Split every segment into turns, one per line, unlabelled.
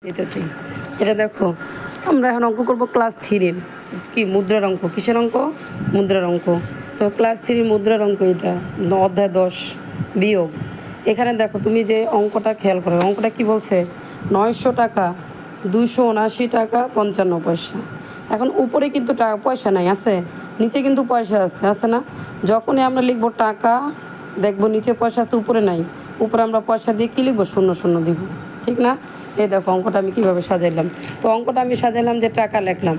দিতেছি। এটা দেখো, আমরা এখন অঙ্ক করবো ক্লাস 3-র। কি মুদ্রার অঙ্ক? কিসের অঙ্ক? মুদ্রার অঙ্ক। তো ক্লাস 3 মুদ্রার অঙ্ক এটা, অধ্যায় 10 বিয়োগ। এখানে দেখো, তুমি যে অঙ্কটা খেয়াল করো, অঙ্কটা কি বলছে? 900 টাকা 279 টাকা 55 পয়সা। এখন উপরে কিন্তু টাকা পয়সা নাই, আছে? নিচে কিন্তু পয়সা আছে, আছে না? যখনই আমরা লিখবো টাকা, দেখবো নিচে পয়সা আছে, উপরে নাই। উপরে আমরা পয়সা দিয়ে কী লিখবো? 00 দিব, ঠিক না? এই দেখো অঙ্কটা আমি কীভাবে সাজাইলাম। তো অঙ্কটা আমি সাজাইলাম যে টাকা লিখলাম,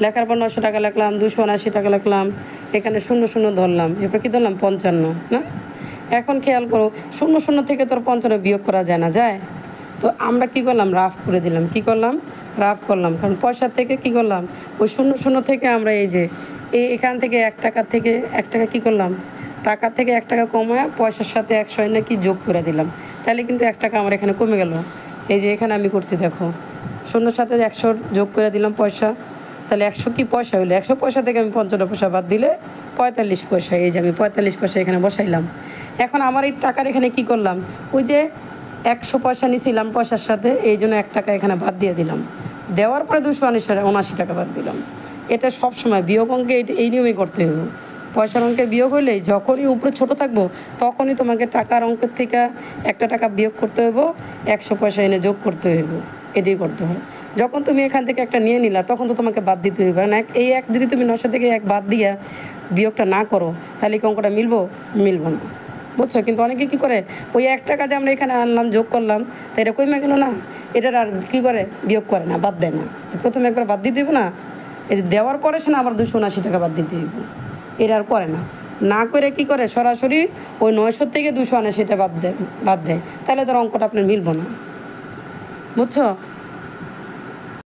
লেখার পর 900 টাকা লিখলাম, 279 টাকা লিখলাম, এখানে 00 ধরলাম, এরপর কী ধরলাম? 55, না? এখন খেয়াল করো, 00 থেকে তোর 55 বিয়োগ করা যায় না? যায়। তো আমরা কী করলাম? রাফ করে দিলাম। কী করলাম? রাফ করলাম। কারণ পয়সার থেকে কী করলাম? ওই 00 থেকে আমরা এই যে এখান থেকে 1 টাকা থেকে 1 টাকা কী করলাম? টাকা থেকে 1 টাকা কমায় পয়সার সাথে 100 নাকি যোগ করে দিলাম, তাহলে কিন্তু 1 টাকা আমার এখানে কমে গেল। এই যে এখানে আমি করছি, দেখো 0 সাথে 100 যোগ করে দিলাম পয়সা, তাহলে 100 কি পয়সা হইলো? 100 পয়সা থেকে আমি 55 পয়সা বাদ দিলে 45 পয়সা। এই যে আমি 45 পয়সা এখানে বসাইলাম। এখন আমার এই টাকার এখানে কি করলাম? ওই যে 100 পয়সা নিয়েছিলাম পয়সার সাথে, এই জন্য 1 টাকা এখানে বাদ দিয়ে দিলাম। দেওয়ার পরে 279 টাকা বাদ দিলাম। এটা সবসময় বিয়োগ অঙ্কে এই নিয়মেই করতে হবে। পয়সার অঙ্কে বিয়োগ হলেই যখনই উপরে ছোটো থাকবো, তখনই তোমাকে টাকার অঙ্কের থেকে 1 টাকা বিয়োগ করতে হইব, 100 পয়সা এনে যোগ করতে হইব। এটাই করতে হয়। যখন তুমি এখান থেকে একটা নিয়ে নিলা, তখন তো তোমাকে বাদ দিতে হইবে না। এই এক যদি তুমি 900 থেকে 1 বাদ দিয়া বিয়োগটা না করো, তাহলে কি অঙ্কটা মিলবো? মিলবো না, বুঝছো? কিন্তু অনেকে কী করে, ওই 1 টাকা যে আমরা এখানে আনলাম, যোগ করলাম, তো এটা কমে গেলো না, এটার আর কী করে? বিয়োগ করে না, বাদ দেয় না। প্রথমে একবার বাদ দিতে হইব না, এই যে দেওয়ার পরে সে না আবার 279 টাকা বাদ দিতে হইব। এটা আর করে না। না করে কী করে? সরাসরি ওই 900 থেকে 279 বাদ দেয়। তাহলে তোর অঙ্কটা আপনার মিলবো না, বুঝছো?